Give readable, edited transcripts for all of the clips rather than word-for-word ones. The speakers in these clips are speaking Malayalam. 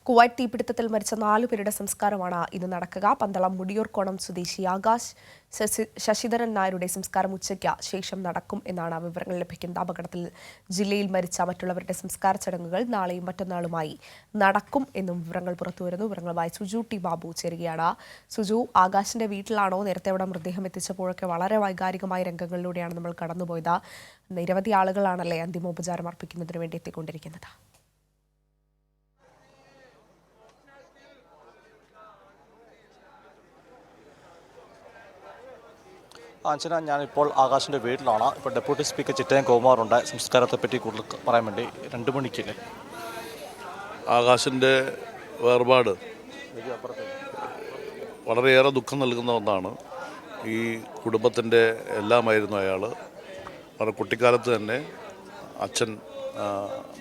കുവൈറ്റ് തീപിടുത്തത്തിൽ മരിച്ച 4 പേരുടെ സംസ്കാരമാണ് ഇന്ന് നടക്കുക. പന്തളം മുടിയൂർക്കോണം സ്വദേശി ആകാശ് ശശിധരൻ നായരുടെ സംസ്കാരം ഉച്ചയ്ക്ക് ശേഷം നടക്കും എന്നാണ് വിവരങ്ങൾ ലഭിക്കുന്നത്. അപകടത്തിൽ ജില്ലയിൽ മരിച്ച മറ്റുള്ളവരുടെ സംസ്കാര ചടങ്ങുകൾ നാളെയും മറ്റന്നാളുമായി നടക്കും എന്നും വിവരങ്ങൾ പുറത്തുവരുന്നു. വിവരങ്ങളുമായി സുജു ടി ബാബു ചേരുകയാണ്. സുജു, ആകാശിന്റെ വീട്ടിലാണോ? നേരത്തെ അവിടെ മൃതദേഹം എത്തിച്ചപ്പോഴൊക്കെ വളരെ വൈകാരികമായ രംഗങ്ങളിലൂടെയാണ് നമ്മൾ കടന്നുപോയത്. നിരവധി ആളുകളാണല്ലേ അന്തിമോപചാരം അർപ്പിക്കുന്നതിന് വേണ്ടി എത്തിക്കൊണ്ടിരിക്കുന്നത്. അഞ്ജന, ഞാനിപ്പോൾ ആകാശിൻ്റെ വീട്ടിലാണ്. ഇപ്പോൾ ഡെപ്യൂട്ടി സ്പീക്കർ ചിറ്റയം കുമാറുണ്ട്. സംസ്കാരത്തെപ്പറ്റി കൂടുതൽ പറയാൻ വേണ്ടി 2 മണിക്ക് ആകാശിൻ്റെ വേർപാട് വളരെയേറെ ദുഃഖം നൽകുന്ന ഒന്നാണ്. ഈ കുടുംബത്തിൻ്റെ എല്ലാമായിരുന്നു അയാൾ. വളരെ കുട്ടിക്കാലത്ത് തന്നെ അച്ഛൻ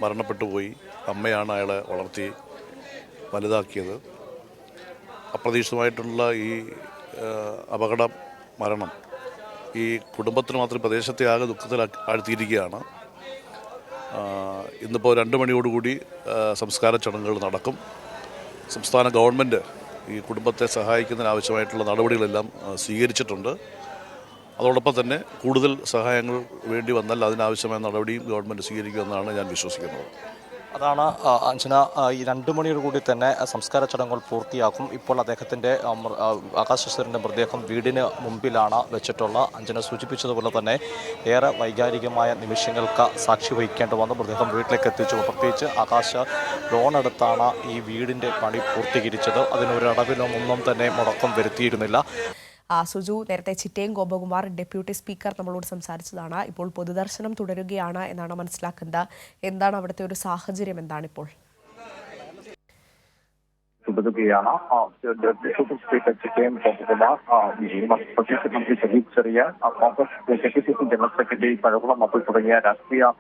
മരണപ്പെട്ടു പോയി. അമ്മയാണ് അയാളെ വളർത്തി വലുതാക്കിയത്. അപ്രതീക്ഷിതമായിട്ടുള്ള ഈ അപകട മരണം ഈ കുടുംബത്തിന് മാത്രം പ്രദേശത്തെ ആകെ ദുഃഖത്തിൽ ആഴ്ത്തിയിരിക്കുകയാണ്. ഇന്നിപ്പോൾ 2 മണിയോടുകൂടി സംസ്കാര ചടങ്ങുകൾ നടക്കും. സംസ്ഥാന ഗവൺമെൻറ് ഈ കുടുംബത്തെ സഹായിക്കുന്നതിനാവശ്യമായിട്ടുള്ള നടപടികളെല്ലാം സ്വീകരിച്ചിട്ടുണ്ട്. അതോടൊപ്പം തന്നെ കൂടുതൽ സഹായങ്ങൾ വേണ്ടി വന്നാൽ അതിനാവശ്യമായ നടപടിയും ഗവൺമെൻറ് സ്വീകരിക്കുമെന്നാണ് ഞാൻ വിശ്വസിക്കുന്നത്. അതാണ് അഞ്ജന, ഈ 2 മണിയോടുകൂടി തന്നെ സംസ്കാര ചടങ്ങുകൾ പൂർത്തിയാക്കും. ഇപ്പോൾ അദ്ദേഹത്തിൻ്റെ ആകാശ് ശശിധരൻ്റെ മൃതദേഹം വീടിന് മുമ്പിലാണ് വെച്ചിട്ടുള്ള. അഞ്ജന സൂചിപ്പിച്ചതുപോലെ തന്നെ ഏറെ വൈകാരികമായ നിമിഷങ്ങൾക്ക് സാക്ഷി വഹിക്കേണ്ടി വന്ന മൃതദേഹം വീട്ടിലേക്ക് എത്തിച്ചു. പ്രത്യേകിച്ച് ആകാശ് ലോൺ എടുത്താണ് ഈ വീടിൻ്റെ പണി പൂർത്തീകരിച്ചത്. അതിനൊരടവിലൊന്നും തന്നെ മുടക്കം വരുത്തിയിരുന്നില്ല. സുജു, നേരത്തെ ചിറ്റയം ഗോപകുമാർ ഡെപ്യൂട്ടി സ്പീക്കർ നമ്മളോട് സംസാരിച്ചതാണ്. ഇപ്പോൾ പൊതുദർശനം തുടരുകയാണ് എന്നാണ് മനസ്സിലാക്കുന്നത്. എന്താണ് അവിടുത്തെ ഒരു സാഹചര്യം? എന്താണ് ഇപ്പോൾ? തുടരുകയാണ്. ഡെപ്യൂട്ടി സ്പീക്കർ ചിറ്റയം ഗോപകുമാർ, പ്രതിപക്ഷ മന്ത്രി Sajeev Cherian, Congress KPCC general secretary Pazhakulam മക്കൾ തുടങ്ങിയ രാഷ്ട്രീയ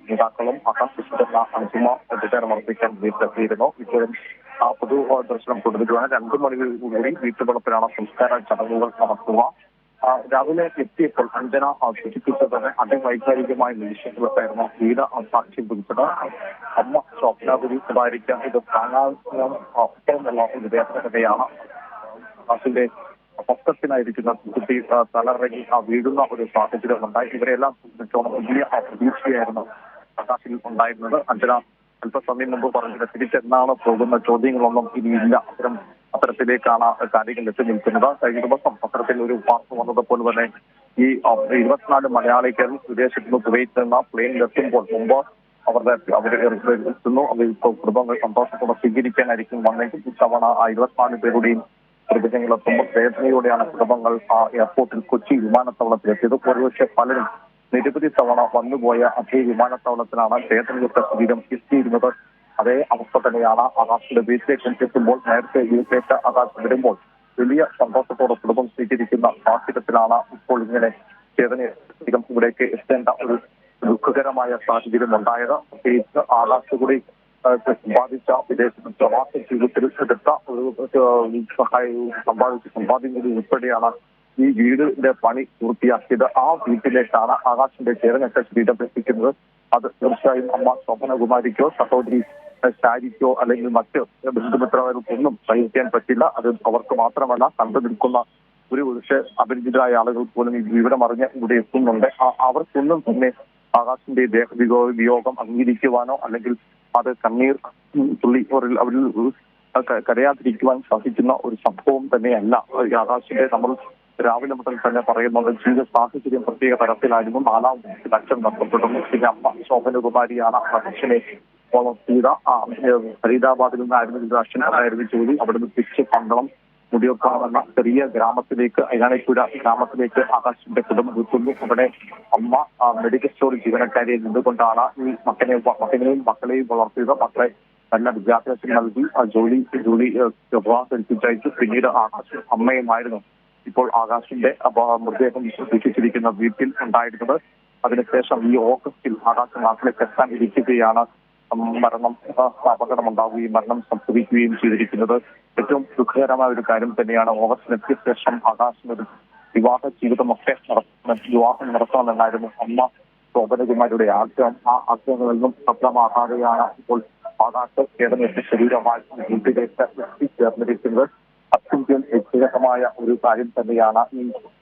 നേതാക്കളും ആകാശ് ശശിധരന് അന്തിമ പ്രതികരണം അർപ്പിക്കാൻ വീട്ടിലെത്തിയിരുന്നു. ഇപ്പോഴും പൊതു ദർശനം തുടരുകയാണ്. 2 മണിക്കൂറി വീട്ടുവളപ്പിലാണ് സംസ്കാര ചടങ്ങുകൾ നടക്കുക. രാവിലെ എത്തിയപ്പോൾ അഞ്ജന സൂചിപ്പിച്ചത് അതിവൈകാരികമായ നിമിഷങ്ങളൊക്കെയായിരുന്നു വീട് സാക്ഷ്യം പിടിച്ചത്. അമ്മ സ്വപ്നാപുരി ഭാര്യയ്ക്ക് ഇത് താങ്ങാനുള്ള ഒരു വേദനകഥയാണ്. അതിന്റെ പക്കത്തിനായിരിക്കുന്ന കുട്ടി തലറങ്ങി വീഴുന്ന ഒരു സാഹചര്യം ഉണ്ടായി. ഇവരെല്ലാം സംബന്ധിച്ചോളം വലിയ പ്രതീക്ഷയായിരുന്നു ആകാശിൽ ഉണ്ടായിരുന്നത്. അഞ്ജന അല്പസമയം മുമ്പ് പറഞ്ഞത് തിരിച്ചെന്നാണ് പോകുന്ന ചോദ്യങ്ങളൊന്നും ഇനിയില്ല. അത്തരത്തിലേക്കാണ് കാര്യങ്ങൾ എത്തി നിൽക്കുന്നത്. കഴിഞ്ഞ ദിവസം പത്രത്തിൽ ഒരു വാർത്ത വന്നതുപോലെ തന്നെ ഈ 24 മലയാളികൾ വിദേശത്ത് നിന്ന് കുവൈറ്റിൽ നിന്ന് പ്ലെയിനിലെത്തുമ്പോൾ മുമ്പ് അവരെത്തുന്നു. അവർ കുടുംബങ്ങൾ സന്തോഷത്തോടെ സ്വീകരിക്കാനായിരിക്കും വന്നെങ്കിൽ ഇത്തവണ 24 പേരുടെയും കുടുംബങ്ങളെത്തുമ്പോൾ വേദനയോടെയാണ് കുടുംബങ്ങൾ എയർപോർട്ടിൽ കൊച്ചി വിമാനത്താവളത്തിലെത്തിയത്. ഒരുപക്ഷെ പലരും നിരവധി തവണ വന്നുപോയ അതേ വിമാനത്താവളത്തിലാണ് വേദനയുടെ ശരീരം എത്തിയിരുന്നത്. അതേ അവസ്ഥ തന്നെയാണ് ആകാശിന്റെ വീട്ടിലേക്ക് എത്തുമ്പോൾ. നേരത്തെ വീട്ടിലേക്ക് ആകാശം വരുമ്പോൾ വലിയ സന്തോഷത്തോടെ കുടുംബം സ്വീകരിക്കുന്ന സാഹചര്യത്തിലാണ് ഇപ്പോൾ ഇങ്ങനെ വേദനയും ഇവിടേക്ക് എത്തേണ്ട ഒരു ദുഃഖകരമായ സാഹചര്യം ഉണ്ടായത്. പ്രത്യേകിച്ച് ആകാശ് കൂടി സമ്പാദിച്ച വിദേശത്ത് പ്രവാസ ജീവിതത്തിൽ എടുത്ത ഒരു സഹായവും സമ്പാദിക്കുന്നത് ഉൾപ്പെടെയാണ് ഈ വീടിന്റെ പണി പൂർത്തിയാക്കിയത്. ആ വീട്ടിലേക്കാണ് ആകാശിന്റെ ചേരനൊക്കെ ശരീരം എത്തിക്കുന്നത്. അത് തീർച്ചയായും അമ്മ ശോഭനകുമാരിക്കോ സഹോദരി ശാരിക്കോ അല്ലെങ്കിൽ മറ്റ് ബന്ധുമിത്രങ്ങൾക്കൊന്നും സഹിക്കാൻ പറ്റില്ല. അത് അവർക്ക് മാത്രമല്ല, കണ്ടു നിൽക്കുന്ന ഒരു പക്ഷേ അപരിചിതരായ ആളുകൾ പോലും ഈ വിവരം അറിഞ്ഞ് ഇവിടെ എത്തുന്നുണ്ട്. അവർക്കൊന്നും തന്നെ ആകാശിന്റെ ദേഹവിയോഗം അംഗീകരിക്കുവാനോ അല്ലെങ്കിൽ അത് കണ്ണീർ തുള്ളി അവരിൽ കരയാതിരിക്കുവാൻ സാധിക്കുന്ന ഒരു സംഭവം തന്നെയല്ല. ആകാശിന്റെ നമ്മൾ രാവിലെ മുതൽ തന്നെ പറയുന്നത് ജീവിത സാഹചര്യം പ്രത്യേക തരത്തിലായിരുന്നു. 4-ാം വയസ്സിൽ അച്ഛൻ നഷ്ടപ്പെടുന്നു. പിന്നെ അമ്മ ശോഭനകുമാരിയാണ് അച്ഛനെ വളർത്തിയത്. ഫരീദാബാദിൽ നിന്നായിരുന്നു ഇത് അച്ഛനായിരുന്നു ജോലി. അവിടുന്ന് തിരിച്ച് പന്തളം മുടിയൂർക്കോണം എന്ന ചെറിയ ഗ്രാമത്തിലേക്ക്, അയ്യാണിപ്പുഴ ഗ്രാമത്തിലേക്ക് ആകാശിന്റെ കുടുംബം എത്തുന്നു. അവിടെ അമ്മ മെഡിക്കൽ സ്റ്റോർ ജീവനക്കാരിയിൽ നിന്നുകൊണ്ടാണ് ഈ മക്കളെയും വളർത്തിയത്. മക്കളെ നല്ല വിദ്യാഭ്യാസം നൽകി ജോലി വിവാഹം കഴിപ്പിച്ചയച്ചു. പിന്നീട് ആകാശ് അമ്മയുമായിരുന്നു ഇപ്പോൾ ആകാശിന്റെ മൃതദേഹം സൂക്ഷിച്ചിരിക്കുന്ന വീട്ടിൽ ഉണ്ടായിരുന്നത്. അതിനുശേഷം ഈ ഓഗസ്റ്റിൽ ആകാശ് നാട്ടിലേക്ക് എത്താൻ ഇരിക്കുകയാണ് അപകടമുണ്ടാവുകയും മരണം സംഭവിക്കുകയും ചെയ്തിരിക്കുന്നത്. ഏറ്റവും ദുഃഖകരമായ ഒരു കാര്യം തന്നെയാണ്. ഓഗസ്റ്റിലെത്തിയ ശേഷം ആകാശിനൊരു വിവാഹ ജീവിതമൊക്കെ വിവാഹം നടത്തണമെന്നായിരുന്നു അമ്മ ശോഭനകുമാരിയുടെ ആഗ്രഹം. ആ ആഗ്രഹങ്ങളിൽ നിന്നും സഫലമാകാതെയാണ് ഇപ്പോൾ ആകാശ ചേർന്നെത്തി ശരീരമായി വീട്ടിലേക്ക് എത്തിച്ചേർന്നിരിക്കുന്നത് അത്യന്തം വ്യക്തിഗതമായ ഒരു കാര്യം തന്നെയാണ്.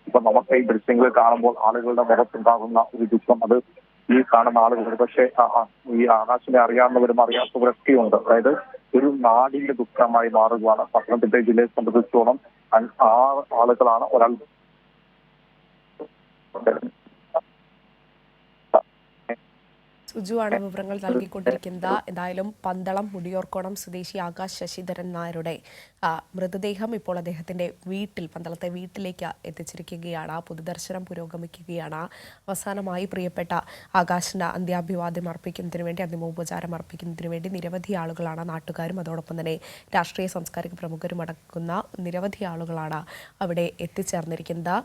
ഇപ്പൊ നമുക്ക് ഈ ദൃശ്യങ്ങൾ കാണുമ്പോൾ ആളുകളുടെ മുഖത്തുണ്ടാകുന്ന ഒരു ദുഃഖം, അത് ഈ കാണുന്ന ആളുകൾ പക്ഷേ ഈ ആകാശിനെ അറിയാവുന്നവരും അറിയാത്തവരൊക്കെ ഉണ്ട്. അതായത് ഒരു നാടിന്റെ ദുഃഖമായി മാറുകയാണ്. പത്തനംതിട്ട ജില്ലയെ സംബന്ധിച്ചോളം 6 ആളുകളാണ് ഒരാൾ സുജുവാണ് വിവരങ്ങൾ നൽകിക്കൊണ്ടിരിക്കുന്നത്. എന്തായാലും പന്തളം മുടിയോർക്കോണം സ്വദേശി ആകാശ് ശശിധരൻ നായരുടെ മൃതദേഹം ഇപ്പോൾ അദ്ദേഹത്തിന്റെ പന്തളത്തെ വീട്ടിലേക്ക് എത്തിച്ചിരിക്കുകയാണ്. പൊതുദർശനം പുരോഗമിക്കുകയാണ്. അവസാനമായി പ്രിയപ്പെട്ട ആകാശിന് അന്ത്യാഭിവാദ്യം അർപ്പിക്കുന്നതിന് വേണ്ടി, അന്തിമോപചാരം അർപ്പിക്കുന്നതിന് വേണ്ടി നിരവധി ആളുകളാണ്, നാട്ടുകാരും അതോടൊപ്പം തന്നെ രാഷ്ട്രീയ സാംസ്കാരിക പ്രമുഖരും അടങ്ങുന്ന നിരവധി ആളുകളാണ് അവിടെ എത്തിച്ചേർന്നിരിക്കുന്നത്.